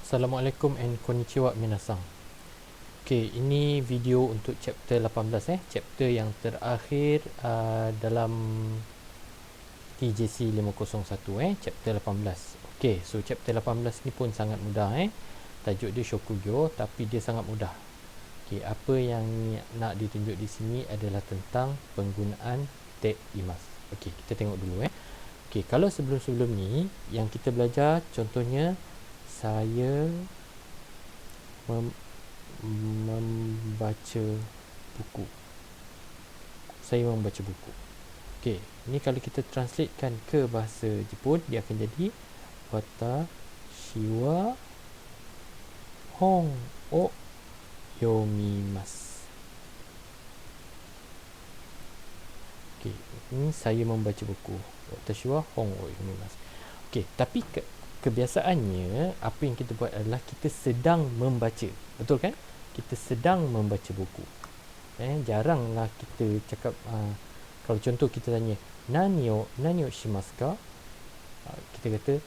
Assalamualaikum and konnichiwa minasan. Okey, ini video untuk chapter 18 chapter yang terakhir dalam TJC 501 chapter 18. Okey, so chapter 18 ni pun sangat mudah Tajuk dia Shokugyo tapi dia sangat mudah. Okey, apa yang nak ditunjuk di sini adalah tentang penggunaan te imas. Okey, kita tengok dulu Okey, kalau sebelum-sebelum ni yang kita belajar contohnya saya membaca buku. Saya membaca buku. Okey, ni kalau kita translatekan ke bahasa Jepun, dia akan jadi watashi wa hon o yomimasu. Okey, ini saya membaca buku. Watashi wa hon o yomimasu. Okey, tapi kebiasaannya apa yang kita buat adalah kita sedang membaca. Betul kan? Kita sedang membaca buku. Jaranglah kita cakap kalau contoh kita tanya nani o shimasu ka? Kita kata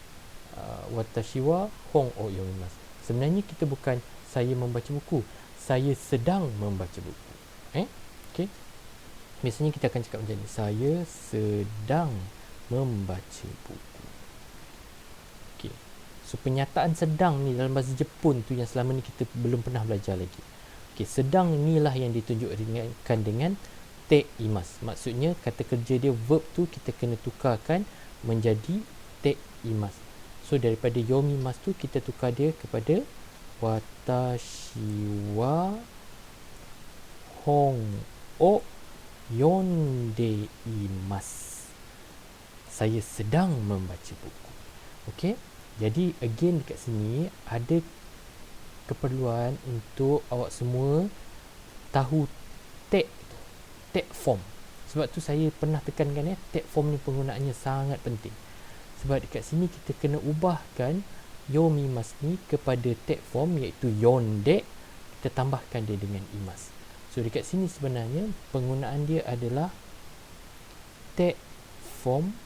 watashi wa hon o yomimasu. Sebenarnya kita bukan saya membaca buku, saya sedang membaca buku. Okey. Biasanya kita akan cakap macam ni, saya sedang membaca buku. So, penyataan sedang ni dalam bahasa Jepun tu yang selama ni kita belum pernah belajar lagi. Okey, sedang inilah yang ditunjukkan dengan te imas. Maksudnya kata kerja dia, verb tu kita kena tukarkan menjadi te imas. So daripada yomimas tu kita tukar dia kepada watashi wa hon o yonde imasu. Saya sedang membaca buku. Okey? Jadi again dekat sini ada keperluan untuk awak semua tahu tag form. Sebab tu saya pernah tekankan tag form ni penggunaannya sangat penting. Sebab dekat sini kita kena ubahkan yomimasu ni kepada tag form iaitu yonde, kita tambahkan dia dengan imas. So dekat sini sebenarnya penggunaan dia adalah tag form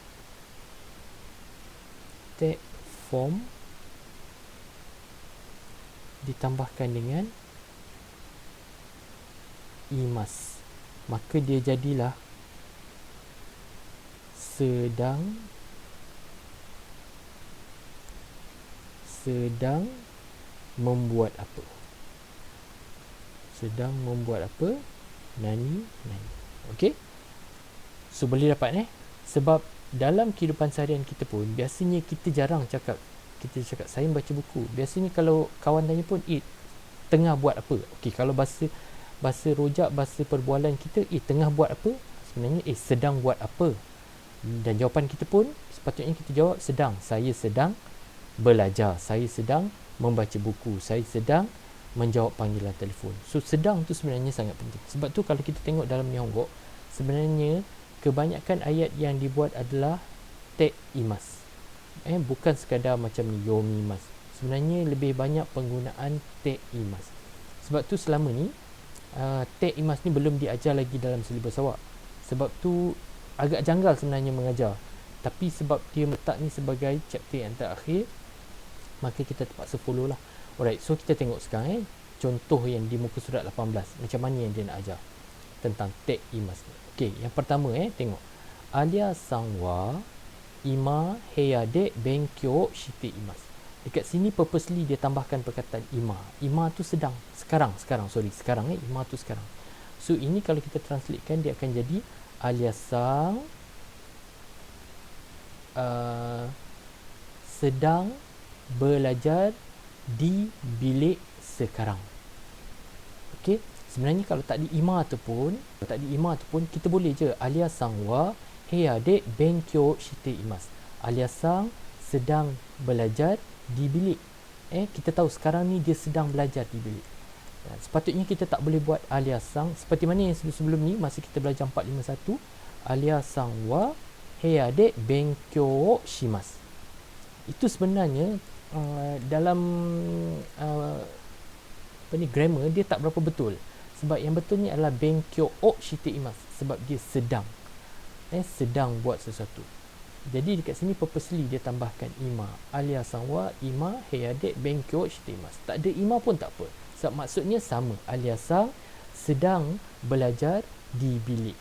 ditambahkan dengan imas, maka dia jadilah sedang membuat apa. Sedang membuat apa? Nani. Okey? So boleh dapat sebab dalam kehidupan seharian kita pun biasanya kita jarang cakap saya membaca buku. Biasanya kalau kawan tanya pun tengah buat apa. Okey, kalau bahasa rojak, bahasa perbualan kita tengah buat apa, sebenarnya sedang buat apa. Dan jawapan kita pun sepatutnya kita jawab sedang. Saya sedang belajar, saya sedang membaca buku, saya sedang menjawab panggilan telefon. So sedang tu sebenarnya sangat penting. Sebab tu kalau kita tengok dalam Nihongo, sebenarnya kebanyakan ayat yang dibuat adalah te imas. Bukan sekadar macam ni yomimas. Sebenarnya lebih banyak penggunaan te imas. Sebab tu selama ni te imas ni belum diajar lagi dalam silibus awak. Sebab tu agak janggal sebenarnya mengajar. Tapi sebab dia letak ni sebagai chapter yang terakhir, maka kita terpaksa follow lah. Alright, so kita tengok sekarang contoh yang di muka surat 18. Macam mana yang dia nak ajar tentang te imas ni. Okey, yang pertama tengok. Alia san wa ima heya de benkyou shite imasu. Dekat sini purposely dia tambahkan perkataan ima. Ima tu sekarang. Ima tu sekarang. So ini kalau kita translatekan dia akan jadi Alia san sedang belajar di bilik sekarang. Okey, sebenarnya kalau tak di ima tu pun kita boleh je Alia san wa heya de benkyou shite imasu. Alia san sedang belajar di bilik. Kita tahu sekarang ni dia sedang belajar di bilik. Sepatutnya kita tak boleh buat Alia san seperti mana yang sebelum ni masa kita belajar 451. Alia san wa heya de benkyou shimasu. Itu sebenarnya dalam grammar dia tak berapa betul. Sebab yang betulnya adalah benkyou shite imasu, sebab dia sedang buat sesuatu. Jadi dekat sini purposely dia tambahkan ima. Alia sangwa, ima, heyadek, bengkyo, shiteimasu. Tak ada ima pun tak apa. Sebab maksudnya sama. Alia sang sedang belajar di bilik.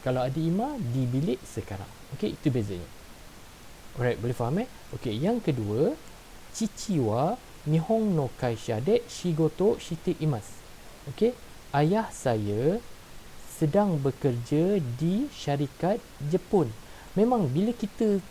Kalau ada ima, di bilik sekarang. Okey, itu bezanya. Alright, boleh faham Okey, yang kedua, Chichi wa Nihon no kaisha de shigoto shite imasu. Okey, ayah saya sedang bekerja di syarikat Jepun. Memang bila kita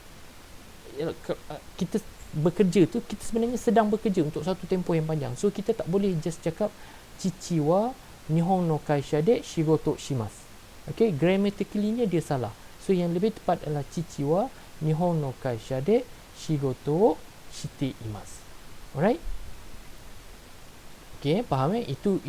bekerja tu, kita sebenarnya sedang bekerja untuk satu tempoh yang panjang. So kita tak boleh just cakap Chichi wa Nihon no kaisha de shigoto shimasu. Okey, grammatically-nya dia salah. So yang lebih tepat adalah Chichi wa Nihon no kaisha de shigoto shite imasu. Alright? Okey, faham Itu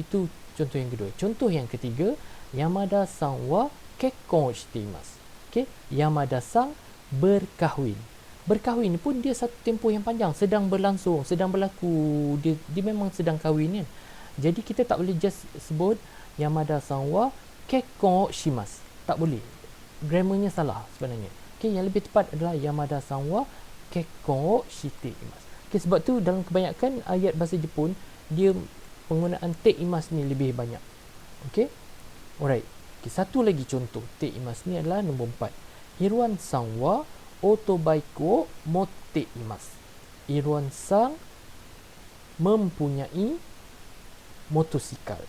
contoh yang kedua. Contoh yang ketiga, Yamada-san wa kekkon shite imasu. Okey, Yamada-san berkahwin. Berkahwin pun dia satu tempoh yang panjang, sedang berlangsung, sedang berlaku. Dia memang sedang kahwin kan. Jadi kita tak boleh just sebut Yamada-san wa kekkon shimasu. Tak boleh. Grammarnya salah sebenarnya. Okey, yang lebih tepat adalah Yamada-san wa kekkon shite imasu. Okey, sebab tu dalam kebanyakan ayat bahasa Jepun, dia penggunaan te imasu ni lebih banyak. Okey. Alright. Okay, satu lagi contoh te imasu ni adalah nombor 4. Iruan-san wa otobike wo motte imasu. Iruan-san mempunyai motosikal.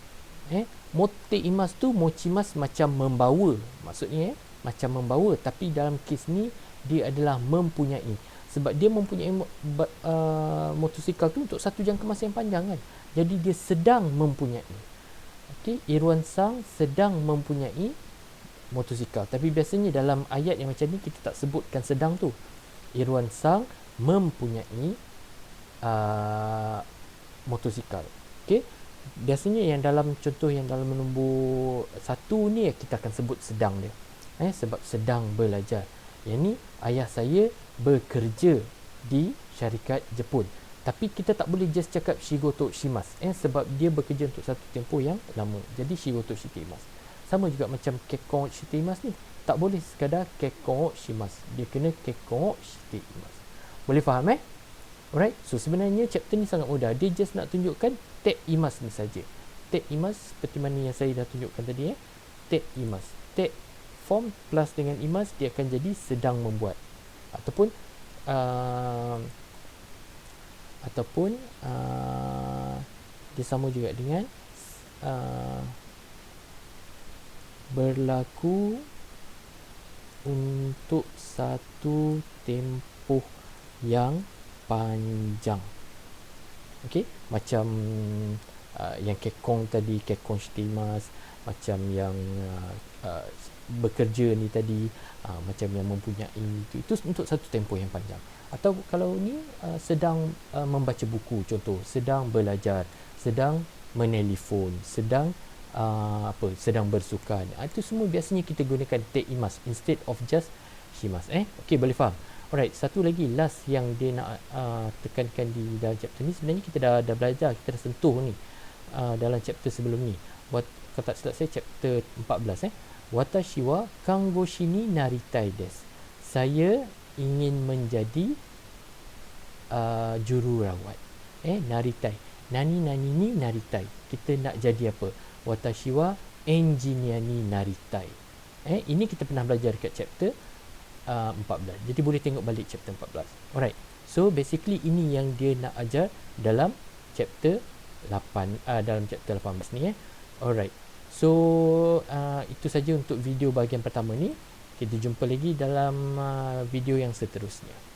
Motte imasu tu mochimasu macam membawa. Maksudnya macam membawa, tapi dalam kes ni dia adalah mempunyai. Sebab dia mempunyai motosikal tu untuk satu jangka masa yang panjang kan. Jadi dia sedang mempunyai. Okey, Iruan-san sedang mempunyai motosikal. Tapi biasanya dalam ayat yang macam ni kita tak sebutkan sedang tu. Iruan-san mempunyai motosikal. Okey. Biasanya yang dalam contoh yang dalam nombor 1 ni kita akan sebut sedang dia. Sebab sedang belajar. Yang ni ayah saya bekerja di syarikat Jepun. Tapi kita tak boleh just cakap shigoto shimasu sebab dia bekerja untuk satu tempoh yang lama. Jadi shigoto shite imasu. Sama juga macam kekkon shite imasu ni. Tak boleh sekadar kekkon shimasu. Dia kena kekkon shite imasu. Boleh faham Alright. So sebenarnya chapter ni sangat mudah. Dia just nak tunjukkan te imasu ni saja. Te imasu seperti mana yang saya dah tunjukkan tadi Te imasu. Te form plus dengan imasu dia akan jadi sedang membuat. Ataupun dia sama juga dengan berlaku untuk satu tempoh yang panjang. Okey, macam yang kekkon tadi, kekkon shite imasu, macam yang bekerja ni tadi, macam yang mempunyai itu untuk satu tempoh yang panjang. Atau kalau ni sedang membaca buku, contoh sedang belajar, sedang menelefon, sedang sedang bersukan. Itu semua biasanya kita gunakan te imasu instead of just shimasu. Okey, boleh faham. Alright, satu lagi last yang dia nak tekankan di dalam chapter ni, sebenarnya kita dah belajar, kita dah sentuh ni dalam chapter sebelum ni. Kalau tak silap saya chapter 14 Watashi wa kangoshi ni naritai desu. Saya ingin menjadi jururawat. Naritai. Nani ni naritai. Kita nak jadi apa? Watashi wa engineer ni naritai. Ini kita pernah belajar dekat chapter 14. Jadi boleh tengok balik chapter 14. Alright. So basically ini yang dia nak ajar dalam chapter 8 dalam chapter 18 ni Alright. So itu saja untuk video bahagian pertama ni. Kita jumpa lagi dalam video yang seterusnya.